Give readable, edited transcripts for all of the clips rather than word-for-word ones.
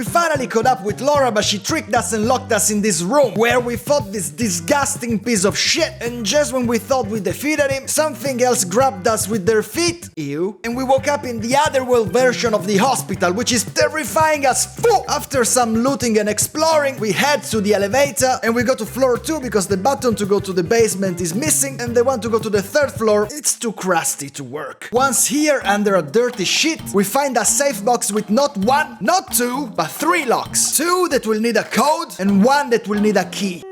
We finally caught up with Laura, but she tricked us and locked us in this room, where we fought this disgusting piece of shit, and just when we thought we defeated him, something else grabbed us with their feet, ew, and we woke up in the Otherworld version of the hospital, which is terrifying as fuck. After some looting and exploring, we head to the elevator, and we go to floor 2 because the button to go to the basement is missing, and the one to go to the 3rd floor, it's too crusty to work. Once here, under a dirty sheet, we find a safe box with not 1, not 2, but 3 locks. 2 that will need a code, and 1 that will need a key.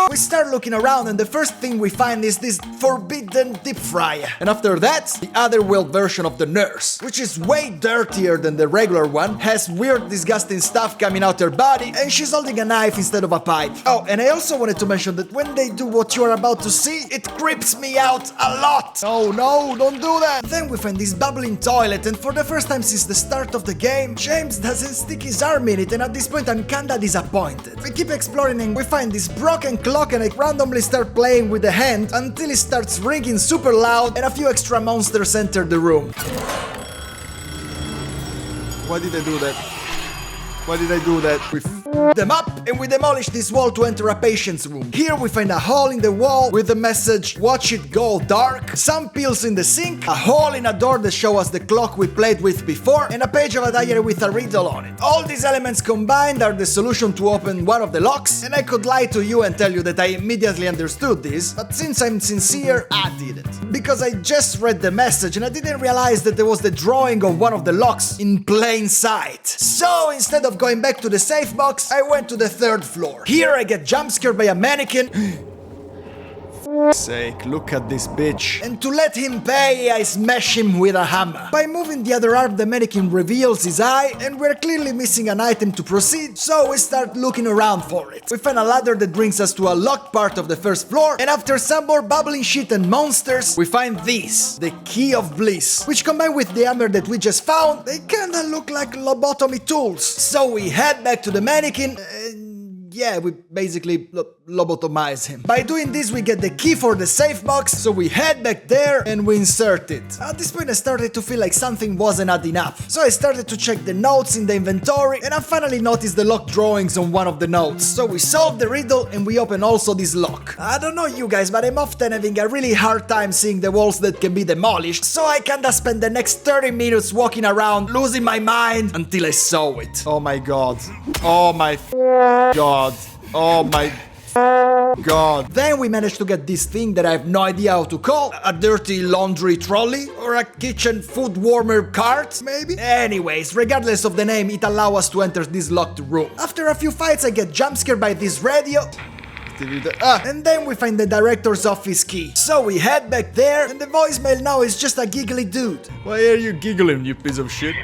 We start looking around, and the first thing we find is this forbidden deep fryer. And after that, the Otherworld version of the nurse, which is way dirtier than the regular one, has weird disgusting stuff coming out her body, and she's holding a knife instead of a pipe. Oh, and I also wanted to mention that when they do what you're about to see, it creeps me out a lot. Oh no, don't do that. Then we find this bubbling toilet, and for the first time since the start of the game, James doesn't stick his arm in it, and at this point I'm kinda disappointed. We keep exploring and we find this broken clock, and I randomly start playing with the hand until it starts ringing super loud and a few extra monsters enter the room. Why did I do that? Why did I do that? We f***ed them up, and we demolish this wall to enter a patient's room. Here we find a hole in the wall with the message, "Watch it go dark," some pills in the sink, a hole in a door that show us the clock we played with before, and a page of a diary with a riddle on it. All these elements combined are the solution to open one of the locks, and I could lie to you and tell you that I immediately understood this, but since I'm sincere, I didn't. Because I just read the message and I didn't realize that there was the drawing of one of the locks in plain sight. So instead of going back to the safe box, I went to the 3rd floor. Here I get jump scared by a mannequin. Sake, look at this bitch. And to let him pay, I smash him with a hammer. By moving the other arm, the mannequin reveals his eye, and we're clearly missing an item to proceed, so we start looking around for it. We find a ladder that brings us to a locked part of the 1st floor, and after some more bubbling shit and monsters, we find this, the key of bliss, which combined with the hammer that we just found, they kinda look like lobotomy tools. So we head back to the mannequin, yeah, we basically lobotomize him. By doing this, we get the key for the safe box, so we head back there and we insert it. At this point, I started to feel like something wasn't adding up. So I started to check the notes in the inventory, and I finally noticed the lock drawings on one of the notes. So we solved the riddle and we open also this lock. I don't know you guys, but I'm often having a really hard time seeing the walls that can be demolished, so I kinda spent the next 30 minutes walking around, losing my mind, until I saw it. Oh my god. Oh my god. Oh my god. Then we managed to get this thing that I have no idea how to call. A dirty laundry trolley? Or a kitchen food warmer cart, maybe? Anyways, regardless of the name, it allows us to enter this locked room. After a few fights, I get jump scared by this radio. And then we find the director's office key. So we head back there, and the voicemail now is just a giggly dude. Why are you giggling, you piece of shit?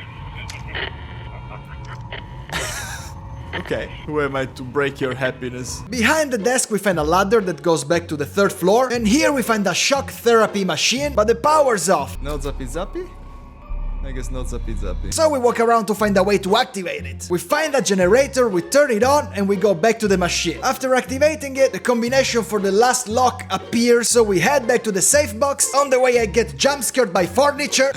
Okay, who am I to break your happiness? Behind the desk we find a ladder that goes back to the 3rd floor, and here we find a shock therapy machine, but the power's off. No zappy zappy? I guess not zappy zappy. So we walk around to find a way to activate it. We find a generator, we turn it on, and we go back to the machine. After activating it, the combination for the last lock appears, so we head back to the safe box. On the way I get jump scared by furniture.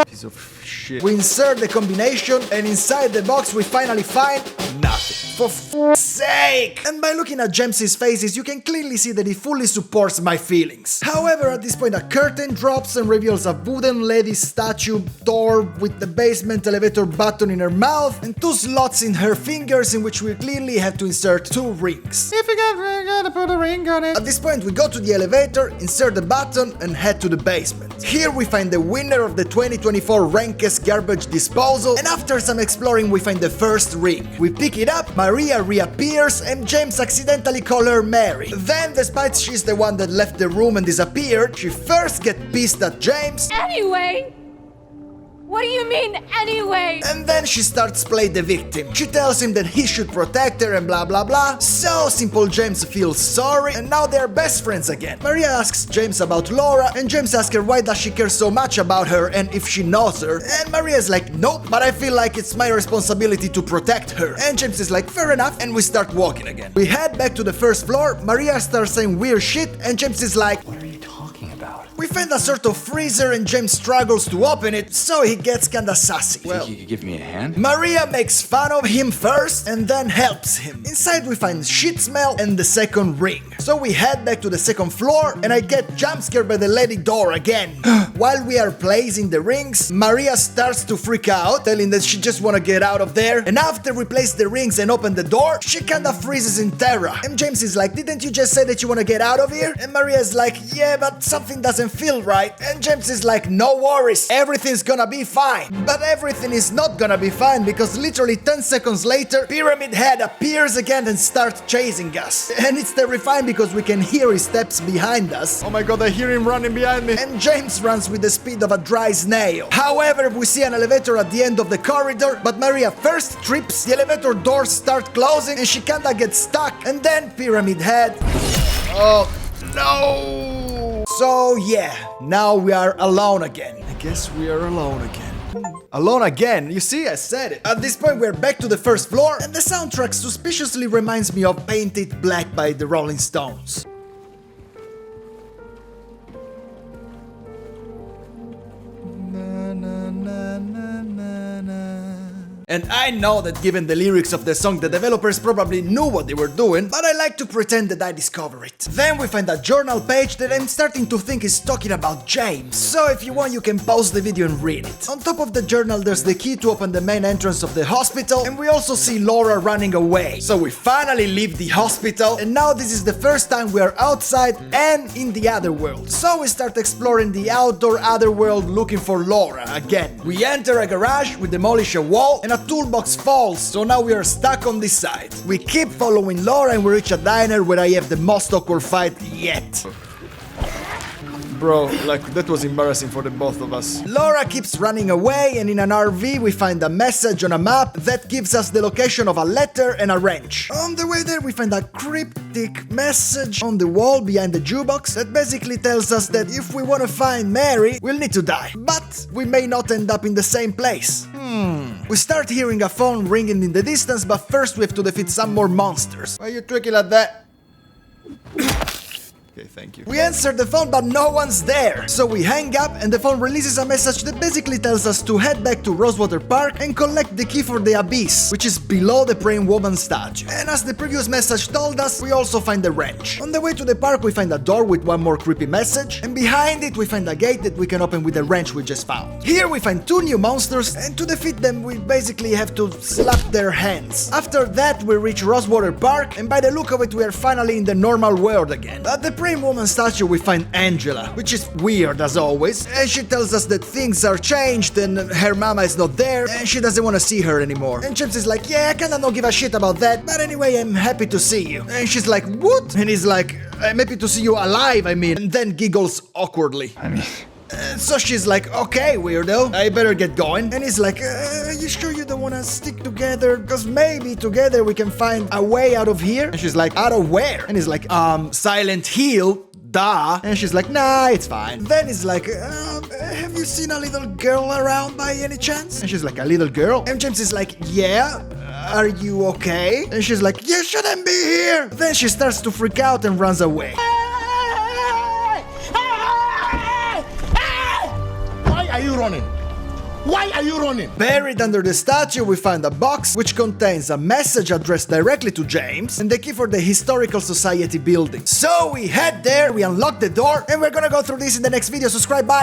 Piece of shit. We insert the combination, and inside the box we finally find nothing. For f***'s sake! And by looking at James's faces, you can clearly see that he fully supports my feelings. However, at this point a curtain drops and reveals a wooden lady statue door with the basement elevator button in her mouth and 2 slots in her fingers in which we clearly have to insert 2 rings. If you gotta put a ring on it. At this point we go to the elevator, insert the button and head to the basement. Here we find the winner of the 2024 Rankest Garbage Disposal, and after some exploring we find the first ring. We pick it up, Maria reappears, and James accidentally calls her Mary. Then, despite she's the one that left the room and disappeared, she first gets pissed at James. Anyway! What do you mean, anyway? And then she starts playing the victim. She tells him that he should protect her and blah blah blah. So Simple James feels sorry, and now they're best friends again. Maria asks James about Laura, and James asks her why does she care so much about her and if she knows her. And Maria's like, nope, but I feel like it's my responsibility to protect her. And James is like, fair enough, and we start walking again. We head back to the 1st floor, Maria starts saying weird shit, and James is like, what are you talking about? We find a sort of freezer and James struggles to open it, so he gets kinda sassy. Think you could give me a hand? Maria makes fun of him first and then helps him. Inside we find shit smell and the second ring. So we head back to the second floor and I get jump scared by the lady door again. While we are placing the rings, Maria starts to freak out, telling that she just wanna get out of there. And after we place the rings and open the door, she kinda freezes in terror. And James is like, didn't you just say that you wanna get out of here? And Maria is like, yeah, but something doesn't feel right. And James is like, no worries, everything's gonna be fine. But everything is not gonna be fine because literally 10 seconds later, Pyramid Head appears again and starts chasing us. And it's terrifying because we can hear his steps behind us. Oh my god, I hear him running behind me. And James runs with the speed of a dry snail. However, we see an elevator at the end of the corridor, but Maria first trips, the elevator doors start closing and she kinda gets stuck, and then Pyramid Head... Oh, no! So yeah, now we are alone again. I guess we are alone again. Alone again? You see, I said it. At this point, we're back to the first floor, and the soundtrack suspiciously reminds me of Paint It Black by the Rolling Stones. And I know that given the lyrics of the song, the developers probably knew what they were doing, but I like to pretend that I discover it. Then we find a journal page that I'm starting to think is talking about James. So if you want, you can pause the video and read it. On top of the journal, there's the key to open the main entrance of the hospital, and we also see Laura running away. So we finally leave the hospital, and now this is the first time we are outside and in the Otherworld. So we start exploring the outdoor Otherworld looking for Laura again. We enter a garage, we demolish a wall, and a toolbox falls, so now we are stuck on this side. We keep following Laura and we reach a diner where I have the most awkward fight yet. Bro, like, that was embarrassing for the both of us. Laura keeps running away, and in an RV we find a message on a map that gives us the location of a letter and a wrench. On the way there we find a cryptic message on the wall behind the jukebox that basically tells us that if we want to find Mary, we'll need to die. But we may not end up in the same place. We start hearing a phone ringing in the distance, but first we have to defeat some more monsters. Why are you tricky like that? Okay, thank you. We answer the phone, but no one's there. So we hang up and the phone releases a message that basically tells us to head back to Rosewater Park and collect the key for the abyss, which is below the praying woman statue. And as the previous message told us, we also find the wrench. On the way to the park we find a door with one more creepy message, and behind it we find a gate that we can open with the wrench we just found. Here we find two new monsters, and to defeat them we basically have to slap their hands. After that we reach Rosewater Park, and by the look of it we are finally in the normal world again. At the praying woman statue we find Angela, which is weird as always, and she tells us that things are changed and her mama is not there and she doesn't want to see her anymore. And James is like, yeah, I kinda don't give a shit about that, but anyway, I'm happy to see you. And she's like, what? And he's like, I'm happy to see you alive, I mean, and then giggles awkwardly. So she's like, okay, weirdo, I better get going. And he's like, you sure you don't wanna stick together? Because maybe together we can find a way out of here? And she's like, out of where? And he's like, Silent Hill. Duh. And she's like, nah, it's fine. Then he's like, have you seen a little girl around by any chance? And she's like, a little girl? And James is like, yeah. Are you okay? And she's like, you shouldn't be here. Then she starts to freak out and runs away. Why are you running? Why are you running? Buried under the statue we find a box which contains a message addressed directly to James and the key for the Historical Society building. So we head there, we unlock the door, and we're gonna go through this in the next video. Subscribe, bye!